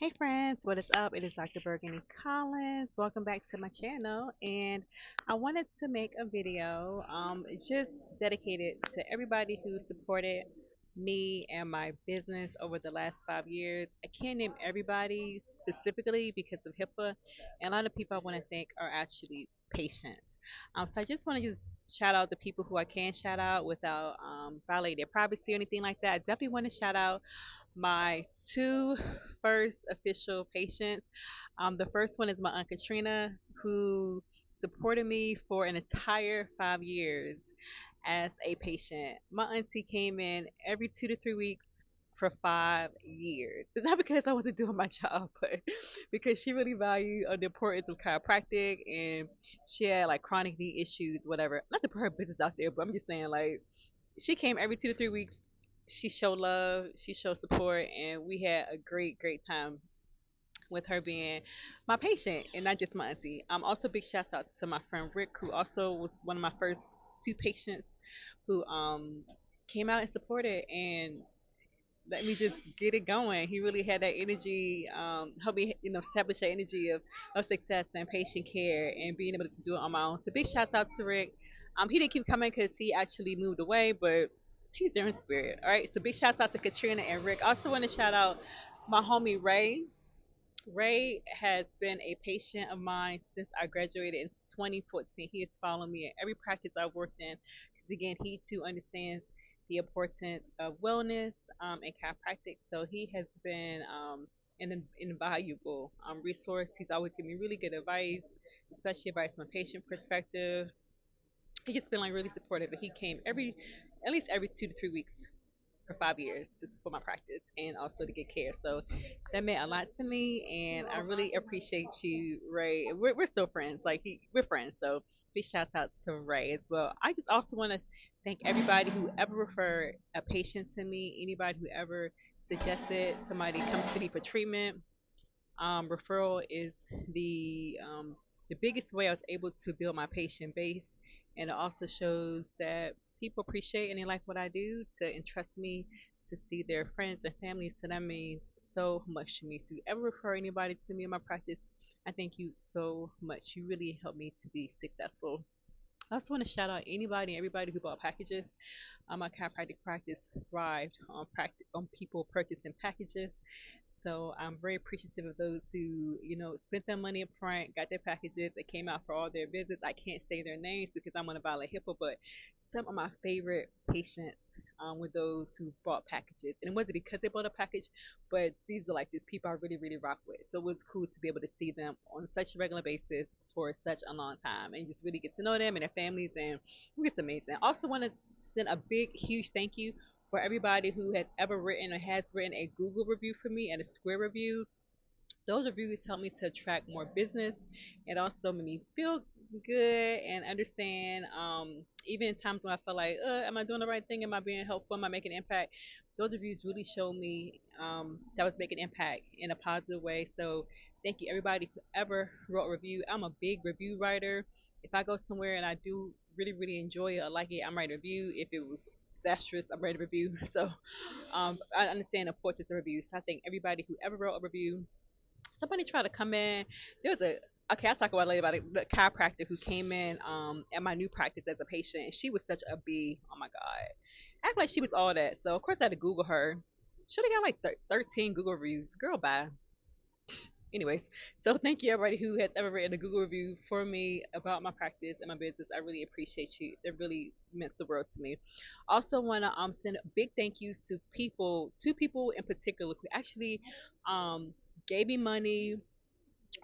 Hey friends, what is up? It is Dr. Burgundy Collins. Welcome back to my channel. And I wanted to make a video just dedicated to everybody who supported me and my business over the last 5 years. I can't name everybody specifically because of HIPAA, and a lot of people I want to thank are actually patients. So I just want to just shout out the people who I can shout out without violating their privacy or anything like that. I definitely want to shout out my two first official patients. The first one is my Aunt Katrina, who supported me for an entire 5 years as a patient. My auntie came in every 2 to 3 weeks for 5 years. It's not because I wasn't doing my job, but because she really valued the importance of chiropractic, and she had like chronic knee issues, whatever. Not to put her business out there, but I'm just saying, like, she came every 2 to 3 weeks. She showed love, she showed support, and we had a great time with her being my patient and not just my auntie. Also, big shout out to my friend Rick, who also was one of my first two patients who came out and supported and let me just get it going. He really had that energy, helped me, establish that energy of success and patient care and being able to do it on my own. So big shout out to Rick. He didn't keep coming because he actually moved away, but he's there in spirit. All right. So big shout out to Katrina and Rick. Also want to shout out my homie Ray. Ray has been a patient of mine since I graduated in 2014. He has followed me in every practice I've worked in. Because again, he too understands the importance of wellness and chiropractic. So he has been an invaluable resource. He's always given me really good advice, especially advice from a patient perspective. He just been like really supportive. But he came at least every 2 to 3 weeks for 5 years to support my practice and also to get care. So that meant a lot to me, and I really appreciate you, Ray. We're still friends. We're friends. So big shout out to Ray as well. I just also want to thank everybody who ever referred a patient to me. Anybody who ever suggested somebody come to me for treatment. Referral is the biggest way I was able to build my patient base, and it also shows that people appreciate and they like what I do to entrust me to see their friends and families. So that means so much to me. So, if you ever refer anybody to me in my practice, I thank you so much. You really helped me to be successful. I also want to shout out anybody and everybody who bought packages. My chiropractic practice thrived on people purchasing packages. So I'm very appreciative of those who, spent their money up front, got their packages, they came out for all their visits. I can't say their names because I'm going to violate HIPAA, but some of my favorite patients were those who bought packages. And it wasn't because they bought a package, but these are like these people I really, really rock with. So it was cool to be able to see them on such a regular basis for such a long time and just really get to know them and their families. And it's amazing. I also want to send a big, huge thank you for everybody who has ever written or has written a Google review for me and a Square review. Those reviews help me to attract more business and also make me feel good and understand. Even in times when I feel like, am I doing the right thing? Am I being helpful? Am I making an impact? Those reviews really show me that I was making impact in a positive way. So thank you, everybody who ever wrote a review. I'm a big review writer. If I go somewhere and I do really, really enjoy it or like it, I'm writing a review. If it was disastrous, I'm writing a review. So I understand the importance of reviews. So I thank everybody who ever wrote a review. Somebody tried to come in. There was a Okay, I'll talk about it later about it. The chiropractor who came in at my new practice as a patient, and she was such a B. Oh my god, act like she was all that. So of course I had to Google her. Should have got like 13 Google reviews. Girl, bye. Anyways, so thank you everybody who has ever written a Google review for me about my practice and my business. I really appreciate you. It really meant the world to me. Also want to send big thank yous to two people in particular who actually gave me money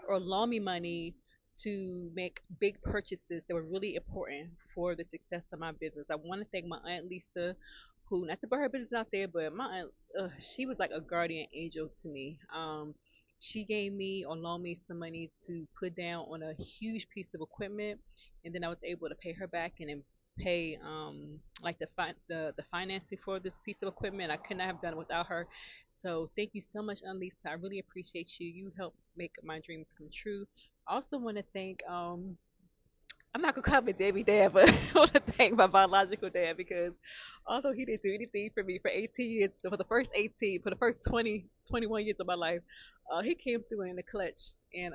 or loan me money to make big purchases that were really important for the success of my business. I want to thank my aunt Lisa, who, not to put her business out there, but my aunt, she was like a guardian angel to me. She gave me or loaned me some money to put down on a huge piece of equipment, and then I was able to pay her back and then pay like the financing for this piece of equipment. I could not have done it without her. So thank you so much, Unlisa. I really appreciate you. You helped make my dreams come true. I also want to thank I'm not gonna call my Debbie dad, but I want to thank my biological dad because although he didn't do anything for me for 18 years, for the first 18, for the first 20, 21 years of my life, he came through in the clutch and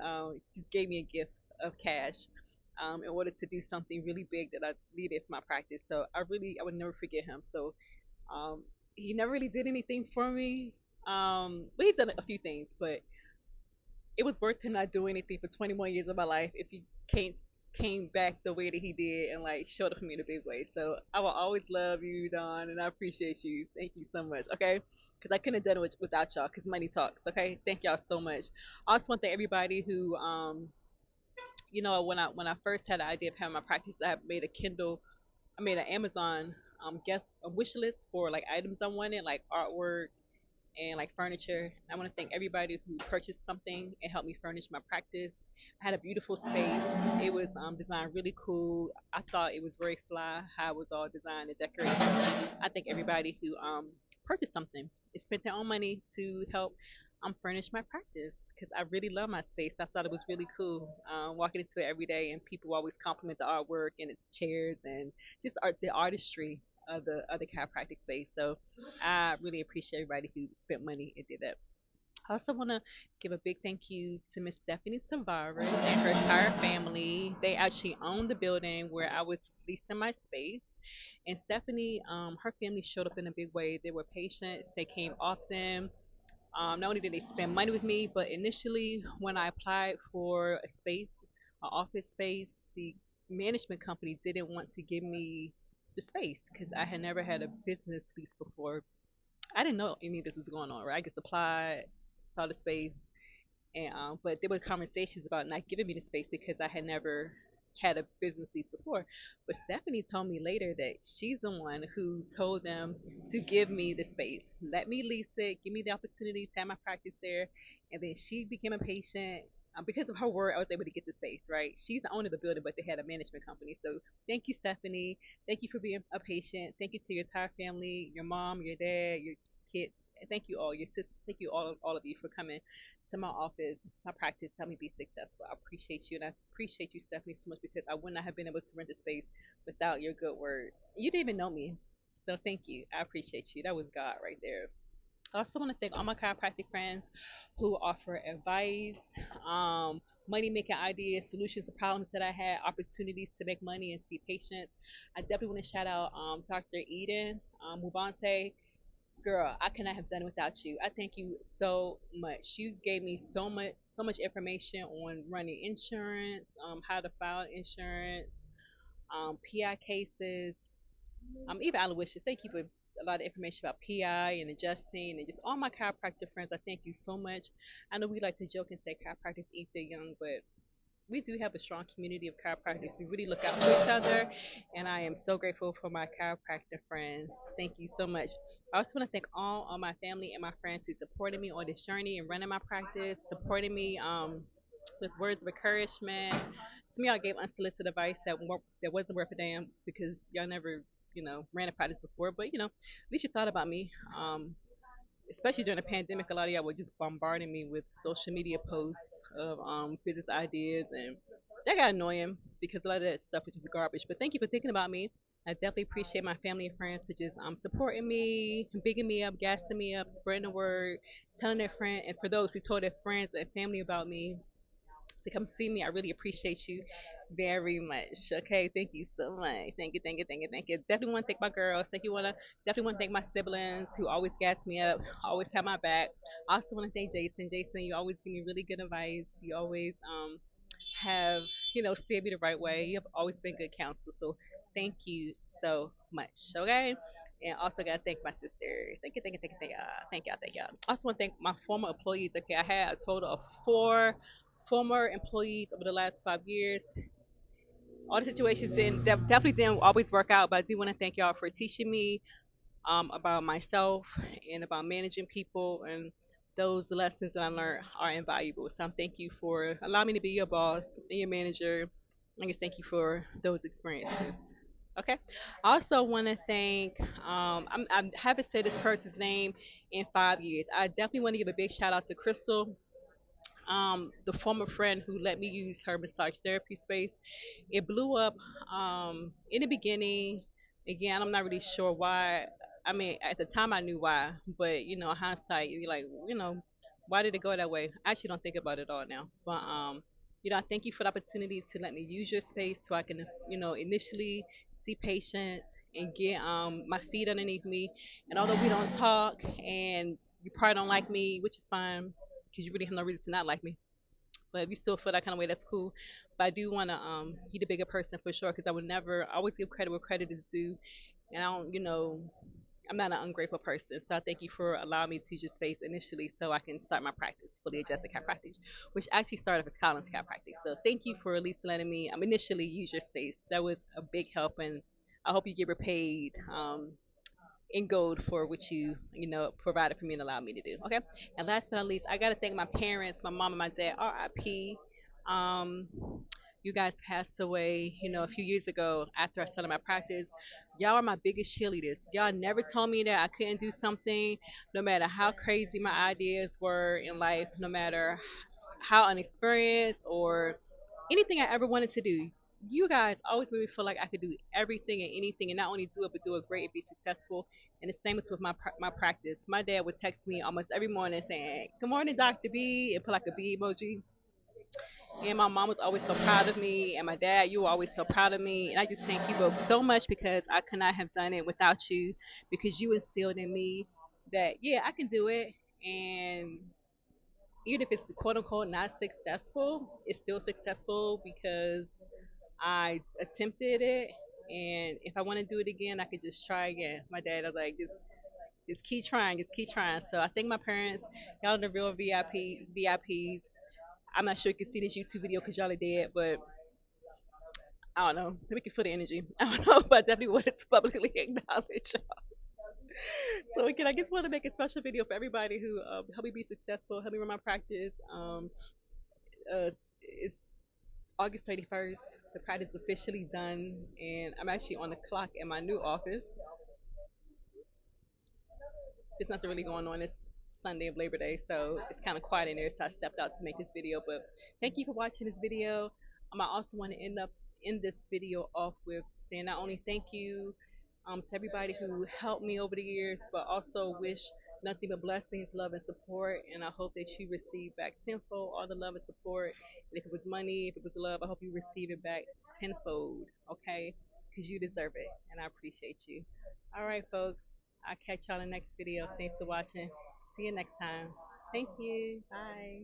just gave me a gift of cash in order to do something really big that I needed for my practice. So I would never forget him. So um, he never really did anything for me. But he's done a few things, but it was worth him not doing anything for 21 years of my life if he came back the way that he did and like showed up for me in a big way. So I will always love you, Don, and I appreciate you. Thank you so much. Okay, because I couldn't have done it without y'all. Because money talks. Okay, thank y'all so much. I also want to thank everybody who when I first had the idea of having my practice, I made an Amazon guest a wish list for like items I wanted, like artwork and like furniture. I want to thank everybody who purchased something and helped me furnish my practice. I had a beautiful space. It was designed really cool. I thought it was very fly how it was all designed and decorated. I thank everybody who purchased something and spent their own money to help furnish my practice because I really love my space. I thought it was really cool walking into it every day, and people always compliment the artwork and its chairs and just the artistry of the chiropractic space. So I really appreciate everybody who spent money and did that. I also want to give a big thank you to Miss Stephanie Tavares and her entire family. They actually own the building where I was leasing my space. And Stephanie, her family showed up in a big way. They were patient. They came often. Not only did they spend money with me, but initially when I applied for a space, an office space, the management company didn't want to give me the space because I had never had a business lease before. I didn't know any of this was going on, right? I just applied, saw the space, and but there were conversations about not giving me the space because I had never had a business lease before. But Stephanie told me later that she's the one who told them to give me the space, let me lease it, give me the opportunity to have my practice there, and then she became a patient. Because of her word, I was able to get the space, right? She's the owner of the building, but they had a management company. So thank you, Stephanie. Thank you for being a patient. Thank you to your entire family, your mom, your dad, your kids. Thank you all, your sister. Thank you all of you for coming to my office, my practice, help me be successful. I appreciate you, and I appreciate you, Stephanie, so much because I would not have been able to rent the space without your good word. You didn't even know me, so thank you. I appreciate you. That was God right there. I also want to thank all my chiropractic friends who offer advice, money making ideas, solutions to problems that I had, opportunities to make money and see patients. I definitely want to shout out Dr. Eden Mubante. Girl, I could not have done it without you. I thank you so much. You gave me so much information on running insurance, how to file insurance, PI cases, even alopecia. Thank you for a lot of information about PI and adjusting and just all my chiropractor friends. I thank you so much. I know we like to joke and say chiropractors eat their young, but we do have a strong community of chiropractors who really look out for each other, and I am so grateful for my chiropractor friends. Thank you so much. I also want to thank all my family and my friends who supported me on this journey and running my practice, supporting me with words of encouragement. To me, I gave unsolicited advice that wasn't worth a damn because y'all never, ran a practice before, but at least you thought about me. Especially during the pandemic, a lot of y'all were just bombarding me with social media posts of business ideas, and that got annoying because a lot of that stuff was just garbage. But thank you for thinking about me. I definitely appreciate my family and friends for just supporting me, bigging me up, gassing me up, spreading the word, telling their friends, and for those who told their friends and family about me to come see me, I really appreciate you very much. Okay, thank you so much. Thank you, thank you, thank you, thank you. Definitely want to thank my girls. Definitely want to thank my siblings who always gas me up, always have my back. I also want to thank Jason. Jason, you always give me really good advice. You always have steered me the right way. You have always been good counsel. So thank you so much. Okay. And also gotta thank my sisters. Thank you, thank you, thank you, thank y'all. Thank y'all, thank y'all. I also want to thank my former employees. Okay, I had a total of four former employees over the last 5 years. All the situations definitely didn't always work out, but I do want to thank y'all for teaching me about myself and about managing people, and those lessons that I learned are invaluable. So I'm thank you for allowing me to be your boss and your manager. I just thank you for those experiences. Okay. I also want to thank. I haven't said this person's name in 5 years. I definitely want to give a big shout out to Crystal. the former friend who let me use her massage therapy space, it blew up in the beginning. Again, I'm not really sure why. I mean, at the time I knew why, but hindsight, you're like, why did it go that way? I actually don't think about it all now. But I thank you for the opportunity to let me use your space so I can, initially see patients and get my feet underneath me. And although we don't talk and you probably don't like me, which is fine because you really have no reason to not like me. But if you still feel that kind of way, that's cool. But I do want to be the bigger person for sure because I would never I always give credit where credit is due. And I don't, I'm not an ungrateful person. So I thank you for allowing me to use your space initially so I can start my practice, fully adjusted cat practice, which actually started with Collins cat practice. So thank you for at least letting me initially use your space. That was a big help, and I hope you get repaid in gold for what you provided for me and allowed me to do. Okay. And last but not least, I gotta thank my parents, my mom and my dad. R.I.P. Um, you guys passed away, a few years ago after I started my practice. Y'all are my biggest cheerleaders. Y'all never told me that I couldn't do something, no matter how crazy my ideas were in life, no matter how unexperienced or anything I ever wanted to do. You guys always made me feel like I could do everything and anything, and not only do it, but do it great and be successful. And the same is with my practice. My dad would text me almost every morning saying, "Good morning, Dr. B," and put like a B emoji. And my mom was always so proud of me, and my dad, you were always so proud of me. And I just thank you both so much because I could not have done it without you, because you instilled in me that yeah, I can do it, and even if it's quote unquote not successful, it's still successful because I attempted it. And if I want to do it again, I could just try again. My dad was like, just keep trying, just keep trying. So I thank my parents. Y'all are the real VIPs. I'm not sure you can see this YouTube video because y'all are dead, but I don't know. We can feel the energy. I don't know, but I definitely wanted to publicly acknowledge y'all. So again, I just want to make a special video for everybody who helped me be successful, helped me run my practice. It's August 31st. The practice is officially done, and I'm actually on the clock in my new office. There's nothing really going on. It's Sunday of Labor Day, so it's kind of quiet in there. So I stepped out to make this video. But thank you for watching this video. I also want to end this video off with saying not only thank you to everybody who helped me over the years, but also wish nothing but blessings, love, and support. And I hope that you receive back tenfold all the love and support. And if it was money, if it was love, I hope you receive it back tenfold. Okay, because you deserve it, and I appreciate you. All right, folks. I'll catch y'all in the next video. Thanks for watching. See you next time. Thank you. Bye.